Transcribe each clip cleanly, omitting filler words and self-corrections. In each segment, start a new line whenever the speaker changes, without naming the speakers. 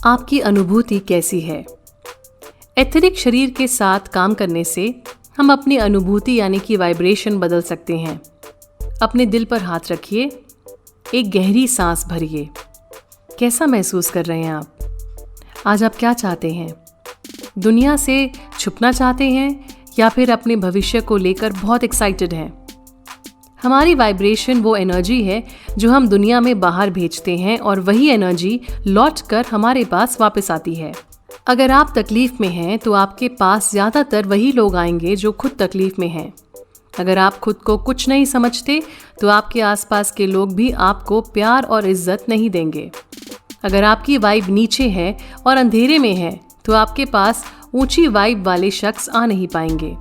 आपकी अनुभूति कैसी है? एथेरिक शरीर के साथ काम करने से हम अपनी अनुभूति यानी कि वाइब्रेशन बदल सकते हैं। अपने दिल पर हाथ रखिए, एक गहरी सांस भरिए। कैसा महसूस कर रहे हैं आप? आज आप क्या चाहते हैं? दुनिया से छुपना चाहते हैं या फिर अपने भविष्य को लेकर बहुत एक्साइटेड हैं? हमारी वाइब्रेशन वो एनर्जी है जो हम दुनिया में बाहर भेजते हैं और वही एनर्जी लौटकर हमारे पास वापस आती है। अगर आप तकलीफ में हैं तो आपके पास ज़्यादातर वही लोग आएंगे जो खुद तकलीफ में हैं। अगर आप खुद को कुछ नहीं समझते तो आपके आसपास के लोग भी आपको प्यार और इज्जत नहीं देंगे। अगर आपकी वाइब नीचे है और अंधेरे में है तो आपके पास ऊंची वाइब वाले शख्स आ नहीं पाएंगे।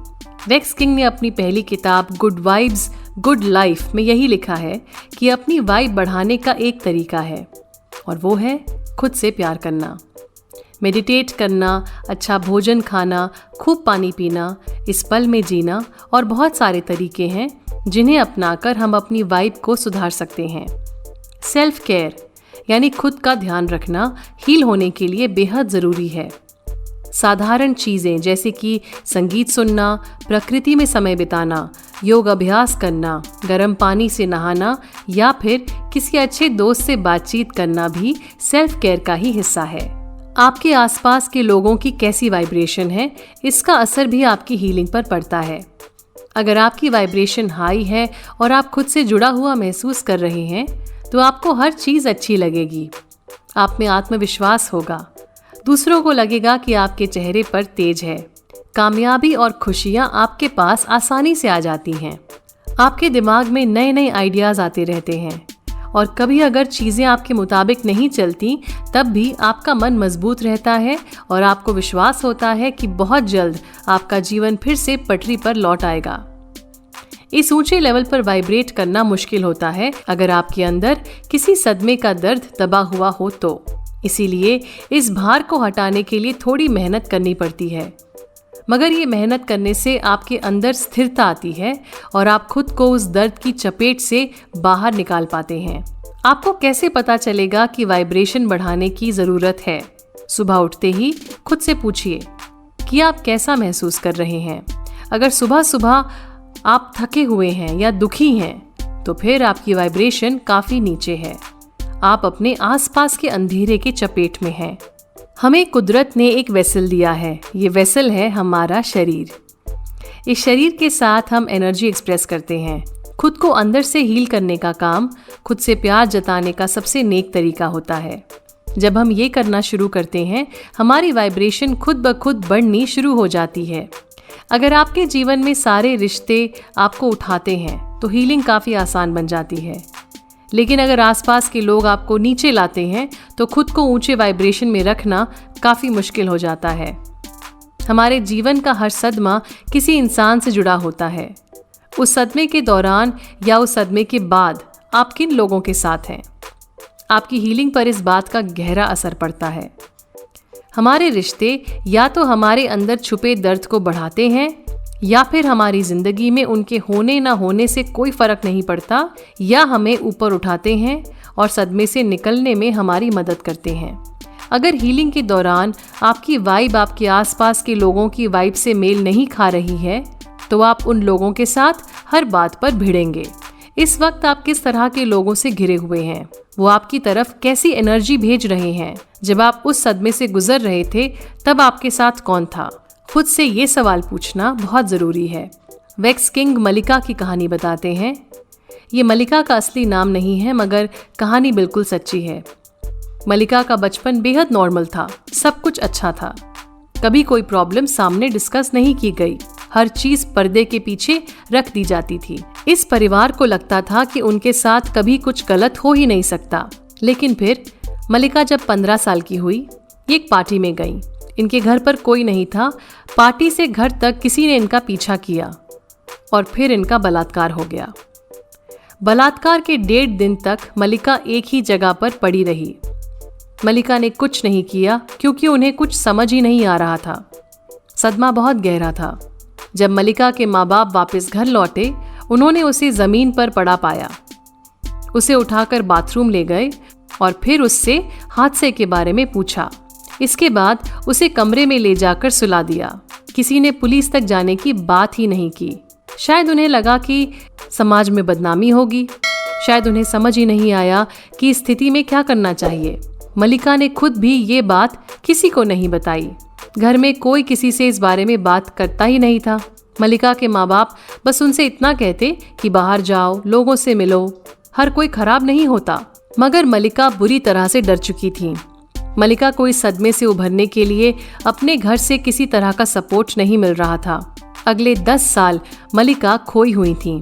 वेक्स किंग ने अपनी पहली किताब गुड वाइब्स गुड लाइफ में यही लिखा है कि अपनी वाइब बढ़ाने का एक तरीका है और वो है खुद से प्यार करना, मेडिटेट करना, अच्छा भोजन खाना, खूब पानी पीना, इस पल में जीना और बहुत सारे तरीके हैं जिन्हें अपनाकर हम अपनी वाइब को सुधार सकते हैं। सेल्फ केयर यानी खुद का ध्यान रखना हील होने के लिए बेहद ज़रूरी है। साधारण चीज़ें जैसे कि संगीत सुनना, प्रकृति में समय बिताना, योग अभ्यास करना, गर्म पानी से नहाना या फिर किसी अच्छे दोस्त से बातचीत करना भी सेल्फ केयर का ही हिस्सा है। आपके आसपास के लोगों की कैसी वाइब्रेशन है, इसका असर भी आपकी हीलिंग पर पड़ता है। अगर आपकी वाइब्रेशन हाई है और आप खुद से जुड़ा हुआ महसूस कर रहे हैं तो आपको हर चीज़ अच्छी लगेगी। आप में आत्मविश्वास होगा, दूसरों को लगेगा कि आपके चेहरे पर तेज है। कामयाबी और खुशियाँ आपके पास आसानी से आ जाती हैं। आपके दिमाग में नए नए आइडियाज़ आते रहते हैं और कभी अगर चीज़ें आपके मुताबिक नहीं चलती तब भी आपका मन मजबूत रहता है और आपको विश्वास होता है कि बहुत जल्द आपका जीवन फिर से पटरी पर लौट आएगा। इस ऊंचे लेवल पर वाइब्रेट करना मुश्किल होता है अगर आपके अंदर किसी सदमे का दर्द दबा हुआ हो तो। इसीलिए इस भार को हटाने के लिए थोड़ी मेहनत करनी पड़ती है, मगर ये मेहनत करने से आपके अंदर स्थिरता आती है और आप खुद को उस दर्द की चपेट से बाहर निकाल पाते हैं। आपको कैसे पता चलेगा कि वाइब्रेशन बढ़ाने की ज़रूरत है? सुबह उठते ही खुद से पूछिए कि आप कैसा महसूस कर रहे हैं। अगर सुबह सुबह आप थके हुए हैं या दुखी हैं तो फिर आपकी वाइब्रेशन काफ़ी नीचे है। आप अपने आसपास के अंधेरे के चपेट में हैं। हमें कुदरत ने एक वेसल दिया है। ये वेसल है हमारा शरीर। इस शरीर के साथ हम एनर्जी एक्सप्रेस करते हैं। खुद को अंदर से हील करने का काम खुद से प्यार जताने का सबसे नेक तरीका होता है। जब हम ये करना शुरू करते हैं हमारी वाइब्रेशन खुद ब खुद बढ़नी शुरू हो जाती है। अगर आपके जीवन में सारे रिश्ते आपको उठाते हैं तो हीलिंग काफ़ी आसान बन जाती है, लेकिन अगर आसपास के लोग आपको नीचे लाते हैं तो खुद को ऊंचे वाइब्रेशन में रखना काफ़ी मुश्किल हो जाता है। हमारे जीवन का हर सदमा किसी इंसान से जुड़ा होता है। उस सदमे के दौरान या उस सदमे के बाद आप किन लोगों के साथ हैं, आपकी हीलिंग पर इस बात का गहरा असर पड़ता है। हमारे रिश्ते या तो हमारे अंदर छुपे दर्द को बढ़ाते हैं या फिर हमारी जिंदगी में उनके होने ना होने से कोई फर्क नहीं पड़ता, या हमें ऊपर उठाते हैं और सदमे से निकलने में हमारी मदद करते हैं। अगर हीलिंग के दौरान आपकी वाइब आपके आसपास के लोगों की वाइब से मेल नहीं खा रही है तो आप उन लोगों के साथ हर बात पर भिड़ेंगे। इस वक्त आप किस तरह के लोगों से घिरे हुए हैं, वो आपकी तरफ कैसी एनर्जी भेज रहे हैं। जब आप उस सदमे से गुजर रहे थे तब आपके साथ कौन था? खुद से ये सवाल पूछना बहुत ज़रूरी है। वेक्स किंग मलिका की कहानी बताते हैं। ये मलिका का असली नाम नहीं है मगर कहानी बिल्कुल सच्ची है। मलिका का बचपन बेहद नॉर्मल था, सब कुछ अच्छा था। कभी कोई प्रॉब्लम सामने डिस्कस नहीं की गई, हर चीज़ पर्दे के पीछे रख दी जाती थी। इस परिवार को लगता था कि उनके साथ कभी कुछ गलत हो ही नहीं सकता। लेकिन फिर मलिका जब 15 साल की हुई, एक पार्टी में गई। इनके घर पर कोई नहीं था। पार्टी से घर तक किसी ने इनका पीछा किया और फिर इनका बलात्कार हो गया। बलात्कार के 1.5 दिन तक मलिका एक ही जगह पर पड़ी रही। मलिका ने कुछ नहीं किया क्योंकि उन्हें कुछ समझ ही नहीं आ रहा था। सदमा बहुत गहरा था। जब मलिका के माँ बाप वापस घर लौटे, उन्होंने उसे जमीन पर पड़ा पाया। उसे उठाकर बाथरूम ले गए और फिर उससे हादसे के बारे में पूछा। इसके बाद उसे कमरे में ले जाकर सुला दिया। किसी ने पुलिस तक जाने की बात ही नहीं की। शायद उन्हें लगा कि समाज में बदनामी होगी। शायद उन्हें समझ ही नहीं आया कि इस स्थिति में क्या करना चाहिए। मल्लिका ने खुद भी ये बात किसी को नहीं बताई। घर में कोई किसी से इस बारे में बात करता ही नहीं था। मल्लिका के माँ बाप बस उनसे इतना कहते कि बाहर जाओ, लोगों से मिलो, हर कोई खराब नहीं होता। मगर मल्लिका बुरी तरह से डर चुकी थी। मल्लिका को इस सदमे से उभरने के लिए अपने घर से किसी तरह का सपोर्ट नहीं मिल रहा था। अगले 10 साल मल्लिका खोई हुई थी।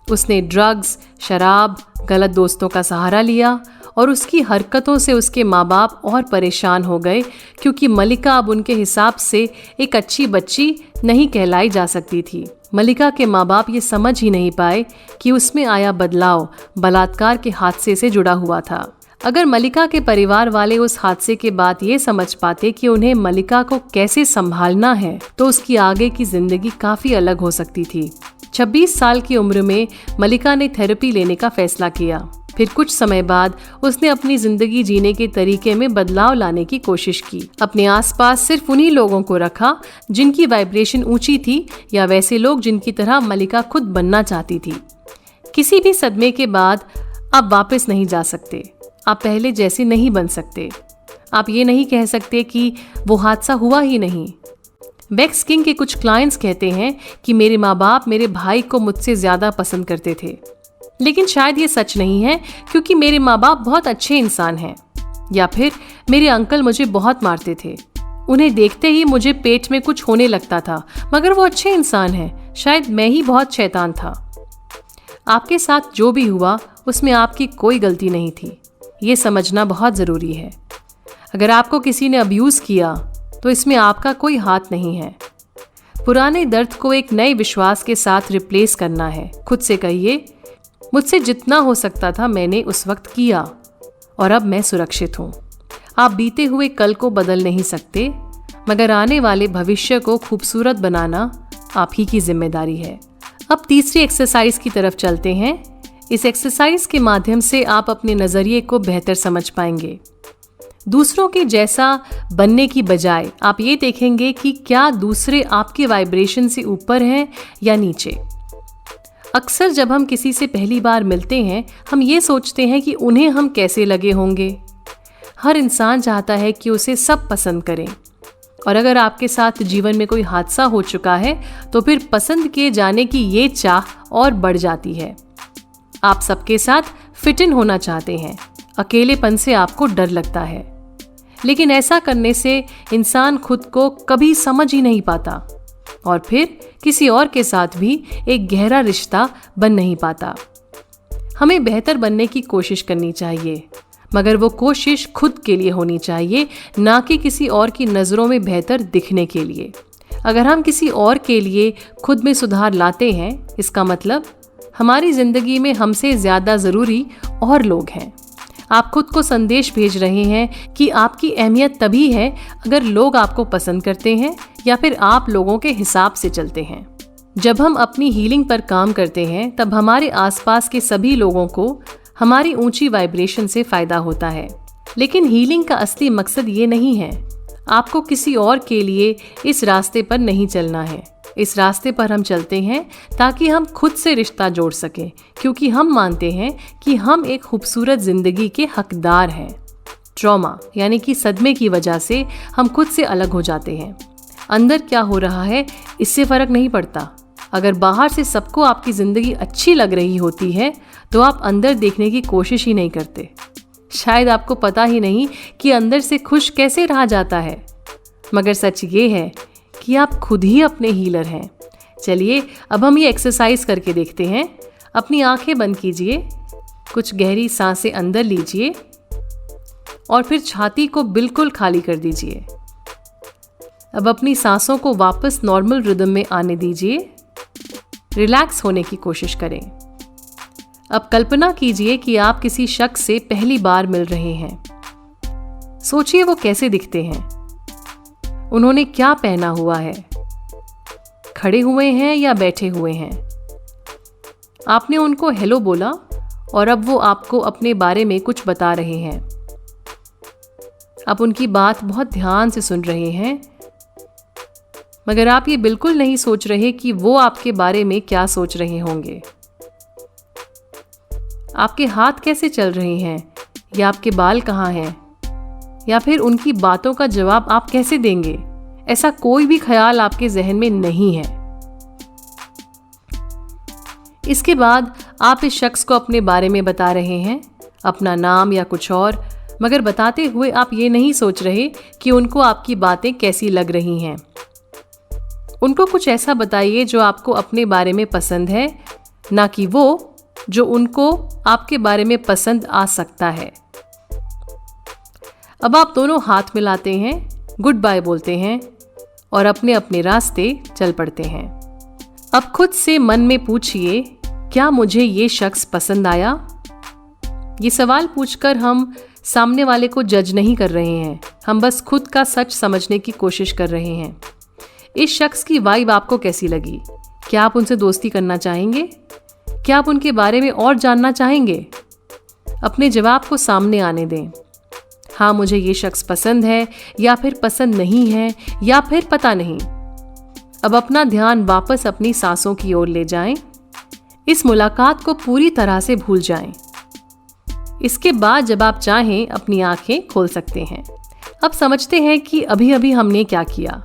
उसने ड्रग्स, शराब, गलत दोस्तों का सहारा लिया और उसकी हरकतों से उसके माँ बाप और परेशान हो गए, क्योंकि मल्लिका अब उनके हिसाब से एक अच्छी बच्ची नहीं कहलाई जा सकती थी। मल्लिका के माँ बाप ये समझ ही नहीं पाए कि उसमें आया बदलाव बलात्कार के हादसे से जुड़ा हुआ था। अगर मल्लिका के परिवार वाले उस हादसे के बाद ये समझ पाते कि उन्हें मल्लिका को कैसे संभालना है, तो उसकी आगे की जिंदगी काफी अलग हो सकती थी। 26 साल की उम्र में मल्लिका ने थेरेपी लेने का फैसला किया। फिर कुछ समय बाद उसने अपनी जिंदगी जीने के तरीके में बदलाव लाने की कोशिश की। अपने आसपास सिर्फ उन्हीं लोगों को रखा जिनकी वाइब्रेशन ऊंची थी, या वैसे लोग जिनकी तरह मल्लिका खुद बनना चाहती थी। किसी भी सदमे के बाद आप वापस नहीं जा सकते। आप पहले जैसे नहीं बन सकते। आप ये नहीं कह सकते कि वो हादसा हुआ ही नहीं। बेक्स किंग के कुछ क्लाइंट्स कहते हैं कि मेरे माँ बाप मेरे भाई को मुझसे ज्यादा पसंद करते थे, लेकिन शायद ये सच नहीं है, क्योंकि मेरे माँ बाप बहुत अच्छे इंसान हैं। या फिर मेरे अंकल मुझे बहुत मारते थे। उन्हें देखते ही मुझे पेट में कुछ होने लगता था, मगर वो अच्छे इंसान हैं। शायद मैं ही बहुत शैतान था। आपके साथ जो भी हुआ उसमें आपकी कोई गलती नहीं थी। ये समझना बहुत ज़रूरी है। अगर आपको किसी ने अब्यूज़ किया तो इसमें आपका कोई हाथ नहीं है। पुराने दर्द को एक नए विश्वास के साथ रिप्लेस करना है। खुद से कहिए, मुझसे जितना हो सकता था मैंने उस वक्त किया और अब मैं सुरक्षित हूँ। आप बीते हुए कल को बदल नहीं सकते, मगर आने वाले भविष्य को खूबसूरत बनाना आप ही की जिम्मेदारी है। अब तीसरी एक्सरसाइज की तरफ चलते हैं। इस एक्सरसाइज के माध्यम से आप अपने नज़रिए को बेहतर समझ पाएंगे। दूसरों के जैसा बनने की बजाय आप ये देखेंगे कि क्या दूसरे आपके वाइब्रेशन से ऊपर हैं या नीचे। अक्सर जब हम किसी से पहली बार मिलते हैं, हम ये सोचते हैं कि उन्हें हम कैसे लगे होंगे। हर इंसान चाहता है कि उसे सब पसंद करें, और अगर आपके साथ जीवन में कोई हादसा हो चुका है तो फिर पसंद किए जाने की ये चाह और बढ़ जाती है। आप सबके साथ फिट इन होना चाहते हैं। अकेलेपन से आपको डर लगता है, लेकिन ऐसा करने से इंसान खुद को कभी समझ ही नहीं पाता और फिर किसी और के साथ भी एक गहरा रिश्ता बन नहीं पाता। हमें बेहतर बनने की कोशिश करनी चाहिए, मगर वो कोशिश खुद के लिए होनी चाहिए, ना कि किसी और की नज़रों में बेहतर दिखने के लिए। अगर हम किसी और के लिए खुद में सुधार लाते हैं, इसका मतलब हमारी जिंदगी में हमसे ज़्यादा ज़रूरी और लोग हैं। आप खुद को संदेश भेज रहे हैं कि आपकी अहमियत तभी है अगर लोग आपको पसंद करते हैं या फिर आप लोगों के हिसाब से चलते हैं। जब हम अपनी हीलिंग पर काम करते हैं, तब हमारे आसपास के सभी लोगों को हमारी ऊंची वाइब्रेशन से फ़ायदा होता है। लेकिन हीलिंग का असली मकसद ये नहीं है। आपको किसी और के लिए इस रास्ते पर नहीं चलना है। इस रास्ते पर हम चलते हैं ताकि हम खुद से रिश्ता जोड़ सकें, क्योंकि हम मानते हैं कि हम एक खूबसूरत जिंदगी के हकदार हैं। ट्रॉमा यानी कि सदमे की वजह से हम खुद से अलग हो जाते हैं। अंदर क्या हो रहा है इससे फर्क नहीं पड़ता। अगर बाहर से सबको आपकी ज़िंदगी अच्छी लग रही होती है तो आप अंदर देखने की कोशिश ही नहीं करते। शायद आपको पता ही नहीं कि अंदर से खुश कैसे रहा जाता है, मगर सच ये है कि आप खुद ही अपने हीलर हैं। चलिए अब हम ये एक्सरसाइज करके देखते हैं। अपनी आंखें बंद कीजिए, कुछ गहरी सांसें अंदर लीजिए और फिर छाती को बिल्कुल खाली कर दीजिए। अब अपनी सांसों को वापस नॉर्मल रिदम में आने दीजिए। रिलैक्स होने की कोशिश करें। अब कल्पना कीजिए कि आप किसी शख्स से पहली बार मिल रहे हैं। सोचिए वो कैसे दिखते हैं, उन्होंने क्या पहना हुआ है, खड़े हुए हैं या बैठे हुए हैं, आपने उनको हेलो बोला और अब वो आपको अपने बारे में कुछ बता रहे हैं। आप उनकी बात बहुत ध्यान से सुन रहे हैं, मगर आप ये बिल्कुल नहीं सोच रहे कि वो आपके बारे में क्या सोच रहे होंगे। आपके हाथ कैसे चल रहे हैं, या आपके बाल कहाँ हैं, या फिर उनकी बातों का जवाब आप कैसे देंगे, ऐसा कोई भी ख्याल आपके जहन में नहीं है। इसके बाद आप इस शख्स को अपने बारे में बता रहे हैं, अपना नाम या कुछ और, मगर बताते हुए आप ये नहीं सोच रहे कि उनको आपकी बातें कैसी लग रही हैं। उनको कुछ ऐसा बताइए जो आपको अपने बारे में पसंद है, ना कि वो जो उनको आपके बारे में पसंद आ सकता है। अब आप दोनों हाथ मिलाते हैं, गुड बाय बोलते हैं और अपने अपने रास्ते चल पड़ते हैं। अब खुद से मन में पूछिए, क्या मुझे ये शख्स पसंद आया? ये सवाल पूछकर हम सामने वाले को जज नहीं कर रहे हैं, हम बस खुद का सच समझने की कोशिश कर रहे हैं। इस शख्स की वाइब आपको कैसी लगी? क्या आप उनसे दोस्ती करना चाहेंगे? क्या आप उनके बारे में और जानना चाहेंगे? अपने जवाब को सामने आने दें। हाँ, मुझे ये शख्स पसंद है, या फिर पसंद नहीं है, या फिर पता नहीं। अब अपना ध्यान वापस अपनी सांसों की ओर ले जाएं। इस मुलाकात को पूरी तरह से भूल जाएं। इसके बाद जब आप चाहें अपनी आंखें खोल सकते हैं। अब समझते हैं कि अभी अभी हमने क्या किया।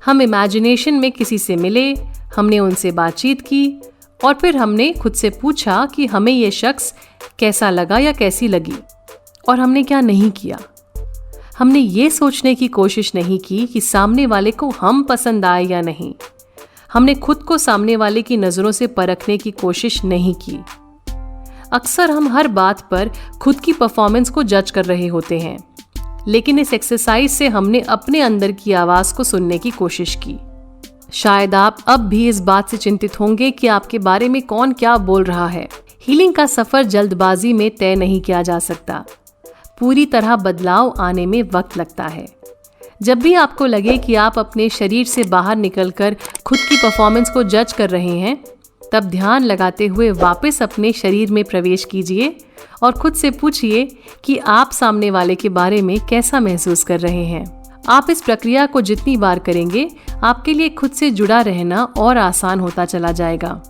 हम इमेजिनेशन में किसी से मिले, हमने उनसे बातचीत की और फिर हमने खुद से पूछा कि हमें ये शख्स कैसा लगा या कैसी लगी, और हमने क्या नहीं किया। हमने ये सोचने की कोशिश नहीं की कि सामने वाले को हम पसंद आए या नहीं। हमने खुद को सामने वाले की नज़रों से परखने की कोशिश नहीं की। अक्सर हम हर बात पर खुद की परफॉर्मेंस को जज कर रहे होते हैं, लेकिन इस एक्सरसाइज से हमने अपने अंदर की आवाज़ को सुनने की कोशिश की। शायद आप अब भी इस बात से चिंतित होंगे कि आपके बारे में कौन क्या बोल रहा है। हीलिंग का सफ़र जल्दबाजी में तय नहीं किया जा सकता। पूरी तरह बदलाव आने में वक्त लगता है। जब भी आपको लगे कि आप अपने शरीर से बाहर निकलकर खुद की परफॉर्मेंस को जज कर रहे हैं, तब ध्यान लगाते हुए वापस अपने शरीर में प्रवेश कीजिए और खुद से पूछिए कि आप सामने वाले के बारे में कैसा महसूस कर रहे हैं। आप इस प्रक्रिया को जितनी बार करेंगे, आपके लिए खुद से जुड़ा रहना और आसान होता चला जाएगा।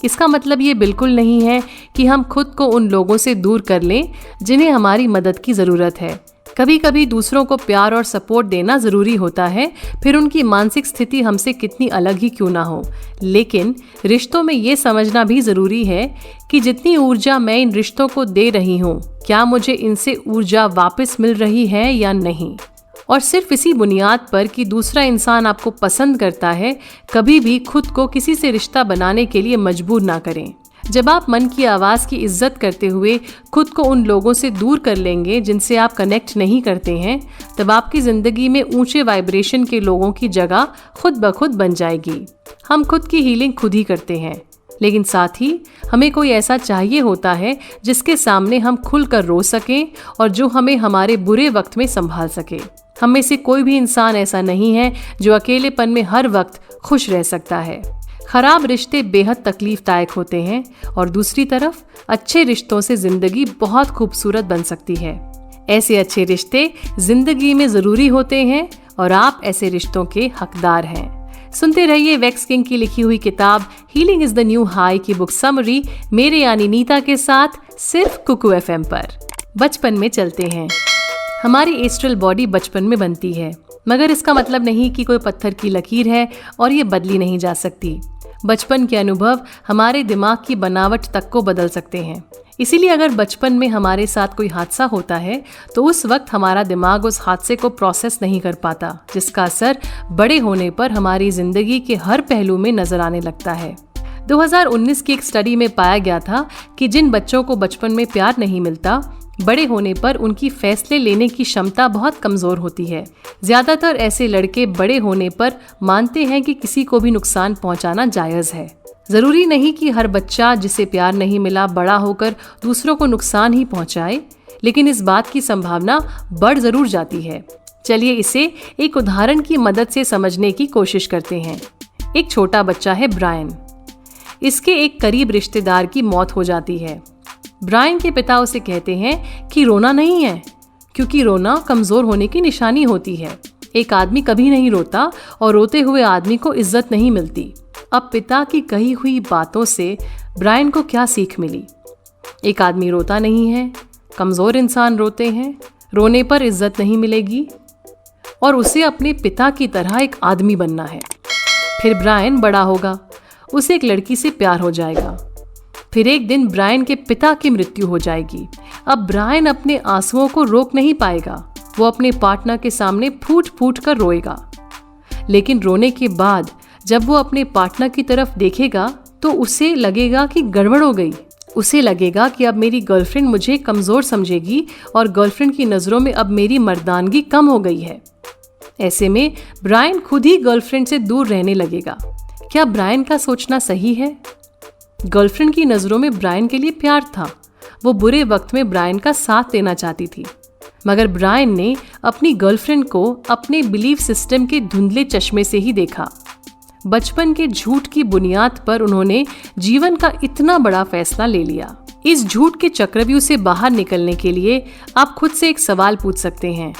इसका मतलब ये बिल्कुल नहीं है कि हम खुद को उन लोगों से दूर कर लें जिन्हें हमारी मदद की ज़रूरत है। कभी कभी दूसरों को प्यार और सपोर्ट देना ज़रूरी होता है, फिर उनकी मानसिक स्थिति हमसे कितनी अलग ही क्यों ना हो। लेकिन रिश्तों में ये समझना भी ज़रूरी है कि जितनी ऊर्जा मैं इन रिश्तों को दे रही हूँ, क्या मुझे इनसे ऊर्जा वापस मिल रही है या नहीं। और सिर्फ इसी बुनियाद पर कि दूसरा इंसान आपको पसंद करता है, कभी भी खुद को किसी से रिश्ता बनाने के लिए मजबूर ना करें। जब आप मन की आवाज़ की इज्जत करते हुए खुद को उन लोगों से दूर कर लेंगे जिनसे आप कनेक्ट नहीं करते हैं, तब आपकी ज़िंदगी में ऊंचे वाइब्रेशन के लोगों की जगह खुद ब खुद बन जाएगी। हम खुद की हीलिंग खुद ही करते हैं, लेकिन साथ ही हमें कोई ऐसा चाहिए होता है जिसके सामने हम खुलकर रो सकें और जो हमें हमारे बुरे वक्त में संभाल सके। हम में से कोई भी इंसान ऐसा नहीं है जो अकेलेपन में हर वक्त खुश रह सकता है। खराब रिश्ते बेहद तकलीफदायक होते हैं और दूसरी तरफ अच्छे रिश्तों से जिंदगी बहुत खूबसूरत बन सकती है। ऐसे अच्छे रिश्ते जिंदगी में ज़रूरी होते हैं और आप ऐसे रिश्तों के हकदार हैं। सुनते रहिए वैक्स किंग की लिखी हुई किताब healing is the new high की बुक समरी मेरे यानी नीता के साथ, सिर्फ कुकू एफएम पर। बचपन में चलते हैं। हमारी एस्ट्रल बॉडी बचपन में बनती है, मगर इसका मतलब नहीं कि कोई पत्थर की लकीर है और ये बदली नहीं जा सकती। बचपन के अनुभव हमारे दिमाग की बनावट तक को बदल सकते हैं। इसीलिए अगर बचपन में हमारे साथ कोई हादसा होता है तो उस वक्त हमारा दिमाग उस हादसे को प्रोसेस नहीं कर पाता, जिसका असर बड़े होने पर हमारी जिंदगी के हर पहलू में नजर आने लगता है। 2019 की एक स्टडी में पाया गया था कि जिन बच्चों को बचपन में प्यार नहीं मिलता, बड़े होने पर उनकी फैसले लेने की क्षमता बहुत कमजोर होती है। ज्यादातर ऐसे लड़के बड़े होने पर मानते हैं कि किसी को भी नुकसान पहुंचाना जायज है। जरूरी नहीं कि हर बच्चा जिसे प्यार नहीं मिला बड़ा होकर दूसरों को नुकसान ही पहुंचाए, लेकिन इस बात की संभावना बढ़ जरूर जाती है। चलिए इसे एक उदाहरण की मदद से समझने की कोशिश करते हैं। एक छोटा बच्चा है ब्रायन। इसके एक करीब रिश्तेदार की मौत हो जाती है। ब्रायन के पिता उसे कहते हैं कि रोना नहीं है, क्योंकि रोना कमजोर होने की निशानी होती है। एक आदमी कभी नहीं रोता और रोते हुए आदमी को इज्जत नहीं मिलती। अब पिता की कही हुई बातों से ब्रायन को क्या सीख मिली? एक आदमी रोता नहीं है, कमजोर इंसान रोते हैं, रोने पर इज्जत नहीं मिलेगी और उसे अपने पिता की तरह एक आदमी बनना है। फिर ब्रायन बड़ा होगा, उसे एक लड़की से प्यार हो जाएगा। फिर एक दिन ब्रायन के पिता की मृत्यु हो जाएगी। अब ब्रायन अपने आंसुओं को रोक नहीं पाएगा। वो अपने पार्टनर के सामने फूट फूट कर रोएगा। लेकिन रोने के बाद जब वो अपने पार्टनर की तरफ देखेगा तो उसे लगेगा कि गड़बड़ हो गई। उसे लगेगा कि अब मेरी गर्लफ्रेंड मुझे कमजोर समझेगी और गर्लफ्रेंड की नज़रों में अब मेरी मर्दानगी कम हो गई है। ऐसे में ब्रायन खुद ही गर्लफ्रेंड से दूर रहने लगेगा। क्या ब्रायन का सोचना सही है? गर्लफ्रेंड की नज़रों में ब्रायन के लिए प्यार था। वो बुरे वक्त में ब्रायन का साथ देना चाहती थी, मगर ब्रायन ने अपनी गर्लफ्रेंड को अपने बिलीफ सिस्टम के धुंधले चश्मे से ही देखा। बचपन के झूठ की बुनियाद पर उन्होंने जीवन का इतना बड़ा फैसला ले लिया। इस झूठ के चक्रव्यूह से बाहर निकलने के लिए आप खुद से एक सवाल पूछ सकते हैं।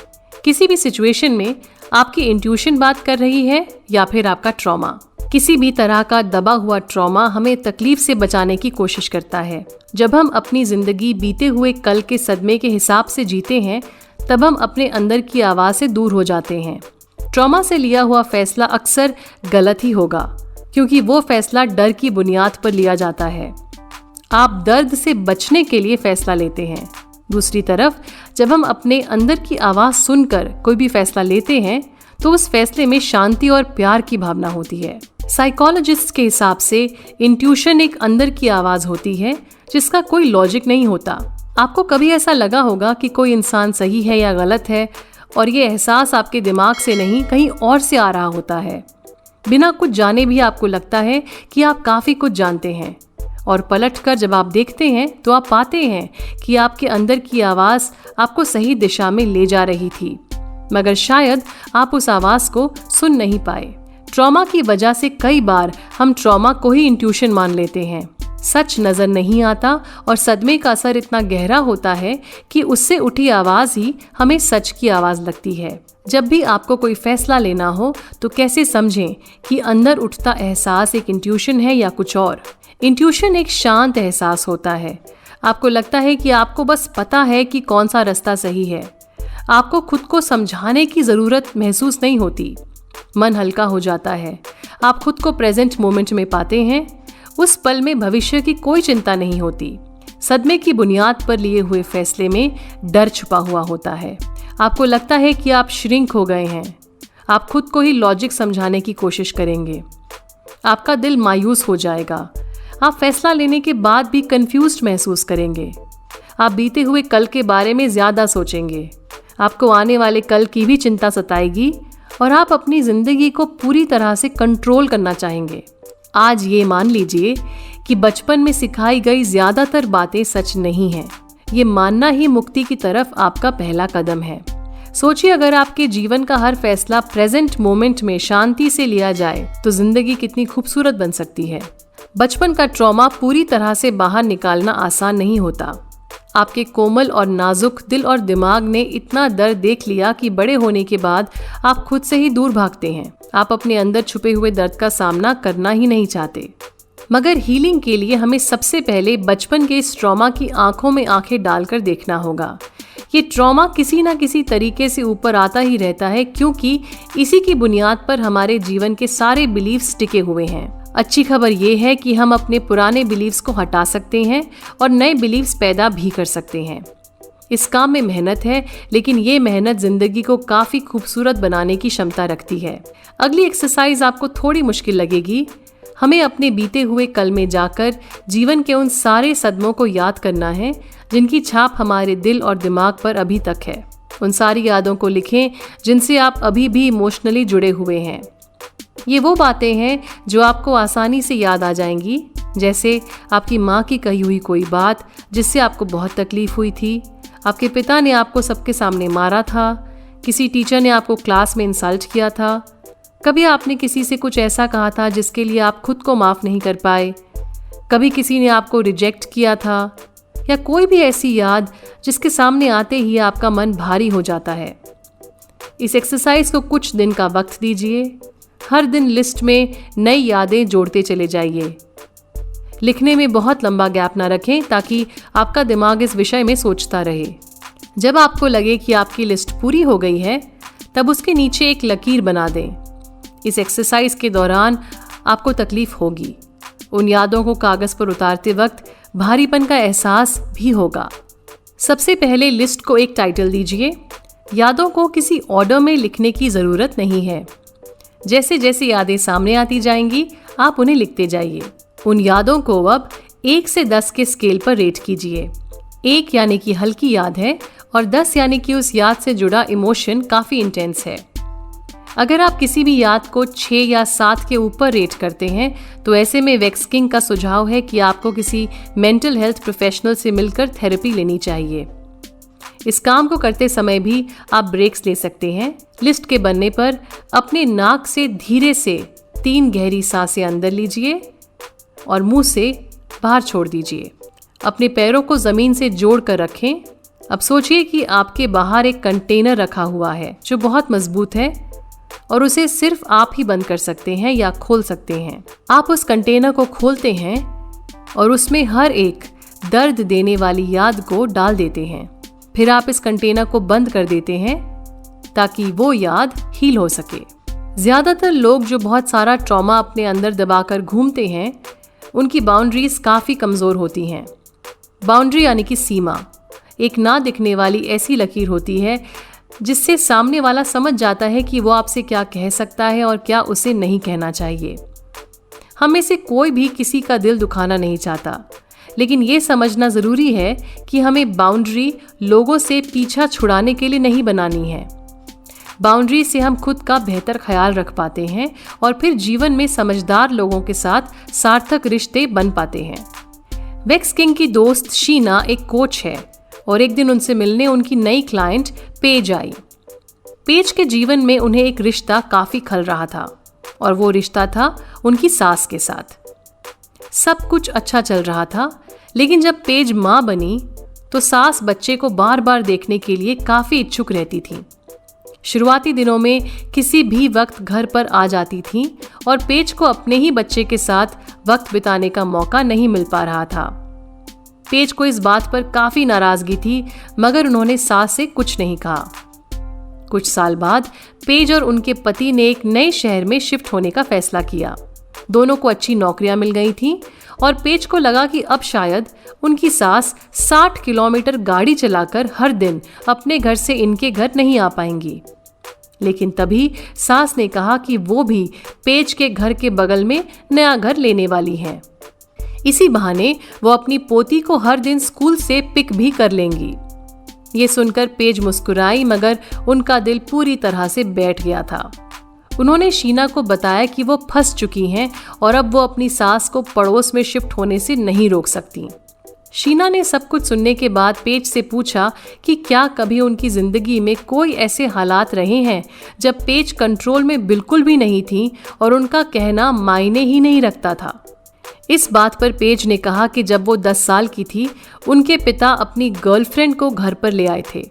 किसी भी सिचुएशन में आपकी इंट्यूशन बात कर रही है या फिर आपका ट्रॉमा? किसी भी तरह का दबा हुआ ट्रॉमा हमें तकलीफ से बचाने की कोशिश करता है। जब हम अपनी जिंदगी बीते हुए कल के सदमे के हिसाब से जीते हैं, तब हम अपने अंदर की आवाज़ से दूर हो जाते हैं। ट्रॉमा से लिया हुआ फैसला अक्सर गलत ही होगा, क्योंकि वो फैसला डर की बुनियाद पर लिया जाता है। आप दर्द से बचने के लिए फैसला लेते हैं। दूसरी तरफ जब हम अपने अंदर की आवाज़ सुनकर कोई भी फैसला लेते हैं तो उस फैसले में शांति और प्यार की भावना होती है। साइकोलॉजिस्ट के हिसाब से इंट्यूशन एक अंदर की आवाज़ होती है जिसका कोई लॉजिक नहीं होता। आपको कभी ऐसा लगा होगा कि कोई इंसान सही है या गलत है, और ये एहसास आपके दिमाग से नहीं कहीं और से आ रहा होता है। बिना कुछ जाने भी आपको लगता है कि आप काफ़ी कुछ जानते हैं, और पलटकर जब आप देखते हैं तो आप पाते हैं कि आपके अंदर की आवाज़ आपको सही दिशा में ले जा रही थी, मगर शायद आप उस आवाज़ को सुन नहीं पाए। ट्रॉमा की वजह से कई बार हम ट्रॉमा को ही इंट्यूशन मान लेते हैं। सच नज़र नहीं आता और सदमे का असर इतना गहरा होता है कि उससे उठी आवाज़ ही हमें सच की आवाज़ लगती है। जब भी आपको कोई फैसला लेना हो तो कैसे समझें कि अंदर उठता एहसास एक इंट्यूशन है या कुछ और। इंट्यूशन एक शांत एहसास होता है। आपको लगता है कि आपको बस पता है कि कौन सा रास्ता सही है। आपको खुद को समझाने की ज़रूरत महसूस नहीं होती। मन हल्का हो जाता है। आप खुद को प्रेजेंट मोमेंट में पाते हैं। उस पल में भविष्य की कोई चिंता नहीं होती। सदमे की बुनियाद पर लिए हुए फैसले में डर छुपा हुआ होता है। आपको लगता है कि आप श्रिंक हो गए हैं। आप खुद को ही लॉजिक समझाने की कोशिश करेंगे। आपका दिल मायूस हो जाएगा। आप फैसला लेने के बाद भी कंफ्यूज्ड महसूस करेंगे। आप बीते हुए कल के बारे में ज़्यादा सोचेंगे। आपको आने वाले कल की भी चिंता सताएगी और आप अपनी ज़िंदगी को पूरी तरह से कंट्रोल करना चाहेंगे। आज ये मान लीजिए कि बचपन में सिखाई गई ज़्यादातर बातें सच नहीं हैं। ये मानना ही मुक्ति की तरफ आपका पहला कदम है। सोचिए, अगर आपके जीवन का हर फैसला प्रेजेंट मोमेंट में शांति से लिया जाए तो ज़िंदगी कितनी खूबसूरत बन सकती है। बचपन का ट्रॉमा पूरी तरह से बाहर निकालना आसान नहीं होता। आपके कोमल और नाजुक दिल और दिमाग ने इतना दर्द देख लिया कि बड़े होने के बाद आप खुद से ही दूर भागते हैं। आप अपने अंदर छुपे हुए दर्द का सामना करना ही नहीं चाहते। मगर हीलिंग के लिए हमें सबसे पहले बचपन के इस ट्रॉमा की आंखों में आंखें डालकर देखना होगा। ये ट्रॉमा किसी न किसी तरीके से ऊपर आता ही रहता है, क्योंकि इसी की बुनियाद पर हमारे जीवन के सारे बिलीव्स टिके हुए हैं। अच्छी खबर ये है कि हम अपने पुराने बिलीव्स को हटा सकते हैं और नए बिलीव्स पैदा भी कर सकते हैं। इस काम में मेहनत है, लेकिन ये मेहनत जिंदगी को काफ़ी खूबसूरत बनाने की क्षमता रखती है। अगली एक्सरसाइज आपको थोड़ी मुश्किल लगेगी। हमें अपने बीते हुए कल में जाकर जीवन के उन सारे सदमों को याद करना है जिनकी छाप हमारे दिल और दिमाग पर अभी तक है। उन सारी यादों को लिखें जिनसे आप अभी भी इमोशनली जुड़े हुए हैं। ये वो बातें हैं जो आपको आसानी से याद आ जाएंगी, जैसे आपकी माँ की कही हुई कोई बात जिससे आपको बहुत तकलीफ हुई थी, आपके पिता ने आपको सबके सामने मारा था, किसी टीचर ने आपको क्लास में इंसल्ट किया था, कभी आपने किसी से कुछ ऐसा कहा था जिसके लिए आप खुद को माफ़ नहीं कर पाए, कभी किसी ने आपको रिजेक्ट किया था, या कोई भी ऐसी याद जिसके सामने आते ही आपका मन भारी हो जाता है। इस एक्सरसाइज को कुछ दिन का वक्त दीजिए। हर दिन लिस्ट में नई यादें जोड़ते चले जाइए। लिखने में बहुत लंबा गैप ना रखें ताकि आपका दिमाग इस विषय में सोचता रहे। जब आपको लगे कि आपकी लिस्ट पूरी हो गई है, तब उसके नीचे एक लकीर बना दें। इस एक्सरसाइज के दौरान आपको तकलीफ होगी। उन यादों को कागज पर उतारते वक्त भारीपन का एहसास भी होगा। सबसे पहले लिस्ट को एक टाइटल दीजिए। यादों को किसी ऑर्डर में लिखने की ज़रूरत नहीं है। जैसे जैसे यादें सामने आती जाएंगी, आप उन्हें लिखते जाइए। उन यादों को अब 1 से 10 के स्केल पर रेट कीजिए। 1 यानी कि हल्की याद है और 10 यानी कि उस याद से जुड़ा इमोशन काफ़ी इंटेंस है। अगर आप किसी भी याद को 6 या 7 के ऊपर रेट करते हैं, तो ऐसे में वेक्सकिंग का सुझाव है कि आपको किसी मेंटल हेल्थ प्रोफेशनल से मिलकर थेरेपी लेनी चाहिए। इस काम को करते समय भी आप ब्रेक्स ले सकते हैं। लिस्ट के बनने पर अपने नाक से धीरे से 3 गहरी सांसें अंदर लीजिए और मुंह से बाहर छोड़ दीजिए। अपने पैरों को ज़मीन से जोड़ कर रखें। अब सोचिए कि आपके बाहर एक कंटेनर रखा हुआ है जो बहुत मजबूत है और उसे सिर्फ आप ही बंद कर सकते हैं या खोल सकते हैं। आप उस कंटेनर को खोलते हैं और उसमें हर एक दर्द देने वाली याद को डाल देते हैं। फिर आप इस कंटेनर को बंद कर देते हैं ताकि वो याद हील हो सके। ज़्यादातर लोग जो बहुत सारा ट्रॉमा अपने अंदर दबाकर घूमते हैं, उनकी बाउंड्रीज काफ़ी कमज़ोर होती हैं। बाउंड्री यानी कि सीमा एक ना दिखने वाली ऐसी लकीर होती है जिससे सामने वाला समझ जाता है कि वो आपसे क्या कह सकता है और क्या उसे नहीं कहना चाहिए। हम में से कोई भी किसी का दिल दुखाना नहीं चाहता, लेकिन ये समझना ज़रूरी है कि हमें बाउंड्री लोगों से पीछा छुड़ाने के लिए नहीं बनानी है। बाउंड्री से हम खुद का बेहतर ख्याल रख पाते हैं और फिर जीवन में समझदार लोगों के साथ सार्थक रिश्ते बन पाते हैं। वेक्स किंग की दोस्त शीना एक कोच है और एक दिन उनसे मिलने उनकी नई क्लाइंट पेज आई। पेज के जीवन में उन्हें एक रिश्ता काफ़ी खल रहा था और वो रिश्ता था उनकी सास के साथ। सब कुछ अच्छा चल रहा था, लेकिन जब पेज माँ बनी तो सास बच्चे को बार बार देखने के लिए काफ़ी इच्छुक रहती थी। शुरुआती दिनों में किसी भी वक्त घर पर आ जाती थी और पेज को अपने ही बच्चे के साथ वक्त बिताने का मौका नहीं मिल पा रहा था। पेज को इस बात पर काफ़ी नाराज़गी थी, मगर उन्होंने सास से कुछ नहीं कहा। कुछ साल बाद पेज और उनके पति ने एक नए शहर में शिफ्ट होने का फैसला किया। दोनों को अच्छी नौकरियां मिल गई थीं और पेज को लगा कि अब शायद उनकी सास 60 किलोमीटर गाड़ी चलाकर हर दिन अपने घर से इनके घर नहीं आ पाएंगी। लेकिन तभी सास ने कहा कि वो भी पेज के घर के बगल में नया घर लेने वाली हैं। इसी बहाने वो अपनी पोती को हर दिन स्कूल से पिक भी कर लेंगी। ये सुनकर पेज मुस्कुराई, मगर उनका दिल पूरी तरह से बैठ गया था। उन्होंने शीना को बताया कि वो फंस चुकी हैं और अब वो अपनी सास को पड़ोस में शिफ्ट होने से नहीं रोक सकती। शीना ने सब कुछ सुनने के बाद पेज से पूछा कि क्या कभी उनकी जिंदगी में कोई ऐसे हालात रहे हैं जब पेज कंट्रोल में बिल्कुल भी नहीं थी और उनका कहना मायने ही नहीं रखता था। इस बात पर पेज ने कहा कि जब वो 10 साल की थी, उनके पिता अपनी गर्लफ्रेंड को घर पर ले आए थे।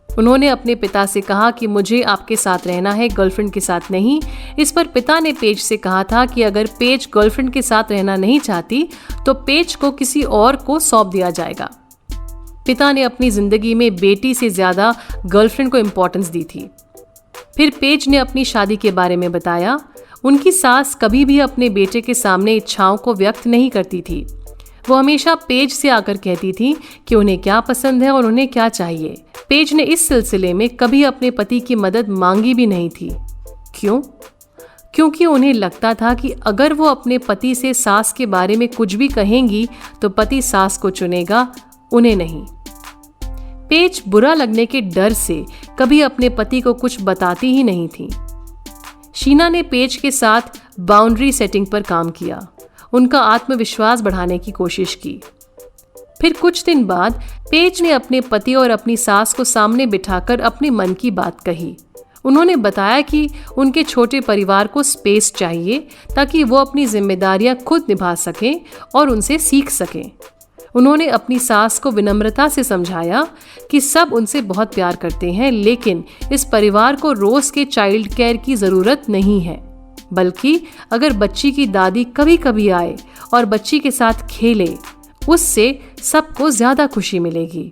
उन्होंने अपने पिता से कहा कि मुझे आपके साथ रहना है, गर्लफ्रेंड के साथ नहीं। इस पर पिता ने पेज से कहा था कि अगर पेज गर्लफ्रेंड के साथ रहना नहीं चाहती तो पेज को किसी और को सौंप दिया जाएगा। पिता ने अपनी जिंदगी में बेटी से ज्यादा गर्लफ्रेंड को इम्पोर्टेंस दी थी। फिर पेज ने अपनी शादी के बारे में बताया। उनकी सास कभी भी अपने बेटे के सामने इच्छाओं को व्यक्त नहीं करती थी। वो हमेशा पेज से आकर कहती थी कि उन्हें क्या पसंद है और उन्हें क्या चाहिए। पेज ने इस सिलसिले में कभी अपने पति की मदद मांगी भी नहीं थी। क्यों? क्योंकि उन्हें लगता था कि अगर वो अपने पति से सास के बारे में कुछ भी कहेंगी तो पति सास को चुनेगा, उन्हें नहीं। पेज बुरा लगने के डर से कभी अपने पति को कुछ बताती ही नहीं थी। शीना ने पेज के साथ बाउंड्री सेटिंग पर काम किया, उनका आत्मविश्वास बढ़ाने की कोशिश की। फिर कुछ दिन बाद पेज ने अपने पति और अपनी सास को सामने बिठाकर अपने मन की बात कही। उन्होंने बताया कि उनके छोटे परिवार को स्पेस चाहिए ताकि वो अपनी जिम्मेदारियां खुद निभा सकें और उनसे सीख सकें। उन्होंने अपनी सास को विनम्रता से समझाया कि सब उनसे बहुत प्यार करते हैं, लेकिन इस परिवार को रोज के चाइल्ड केयर की ज़रूरत नहीं है, बल्कि अगर बच्ची की दादी कभी कभी आए और बच्ची के साथ खेले, उससे सबको ज़्यादा खुशी मिलेगी।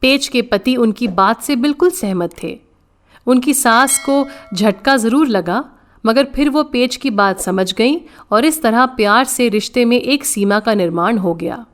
पेज के पति उनकी बात से बिल्कुल सहमत थे। उनकी सास को झटका ज़रूर लगा, मगर फिर वो पेज की बात समझ गईं और इस तरह प्यार से रिश्ते में एक सीमा का निर्माण हो गया।